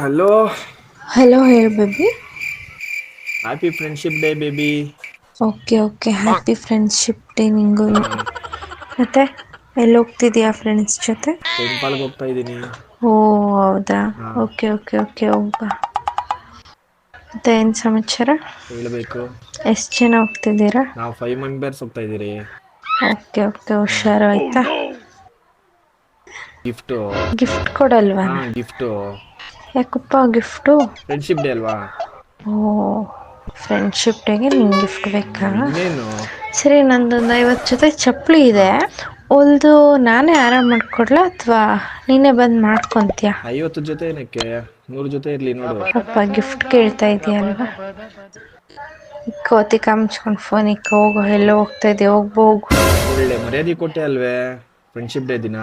Hello. Hello ಹೇಳು baby. Happy friendship day baby. Okay okay happy friendship day ನಿಂಗೂನು. ಹ್ಮ್ ಮತ್ತೆ ಎಲ್ಲಿ ಹೋಗ್ತಿದೀಯಾ ಫ್ರೆಂಡ್ಸ್ ಜೊತೆ. ಟೆಂಪಲ್ಗೆ ಹೋಗ್ತಾ ಇದ್ದೀನಿ. ಓ ಹೌದಾ ಹಾ ಓಕೆ ಓಕೆ ಓಕೆ ಹೋಗ್ಬಾ. ಮತ್ತೆ ಏನು ಸಮಾಚಾರ. ಹೇಳ್ಬೇಕು. ಎಷ್ಟು ಜನ ಹೋಗ್ತಿದ್ದೀರಾ. ನಾವು 5 ಮೆಂಬರ್ಸ್ ಹೋಗ್ತಾ ಇದ್ದೀರಿ. ಓಕೆ ಓಕೆ ಹುಷಾರು ಆಯ್ತಾ. ಗಿಫ್ಟು. ಗಿಫ್ಟ್ ಕೊಡಲ್ವಾ ಹಾ ಗಿಫ್ಟು. ಯಾಕಪ್ಪ ಗಿಫ್ಟು. ಫ್ರೆಂಡ್ಶಿಪ್ ಡೇ ಅಲ್ವಾ. ಓ ಫ್ರೆಂಡ್ಶಿಪ್ ಡೇಗೆ ನಿಂಗೆ ಗಿಫ್ಟ್ ಬೇಕಾ. ಇನ್ನೇನು. ಸರಿ ನಂದೊಂದು 50 ಜೊತೆ ಚಪ್ಪಲಿ ಹಾ ಇದೆ. ಹೊಲ್ದು ನಾನೇ ಆರಾಮ್ ಮಾಡ್ಕೊಡ್ಲಾ ಅಥವಾ ನೀನೇ ಬಂದು ಮಾಡ್ಕೊತೀಯಾ. 50 ಜೊತೆ ಏನಕ್ಕೆ 100 ಜೊತೆ ಇರ್ಲಿ ನೋಡು. ಅಪ್ಪ ಗಿಫ್ಟ್ ಕೇಳ್ತಾ ಇದೆಯಲ್ವಾ. ಕೋತಿ ಕಾಮಿಚ್ಕೊಂಡು ಫೋನ್ ಇಕ್ಕ ಹೋಗು ಎಲ್ಲೋ ಹೋಗ್ತಾ ಇದೆಯಾ ಹೋಗು. ಒಳ್ಳೆ ಮರ್ಯಾದೆ ಕೊಟ್ಟೆ ಅಲ್ವೇ ಫ್ರೆಂಡ್ಶಿಪ್ ಡೇ ದಿನ.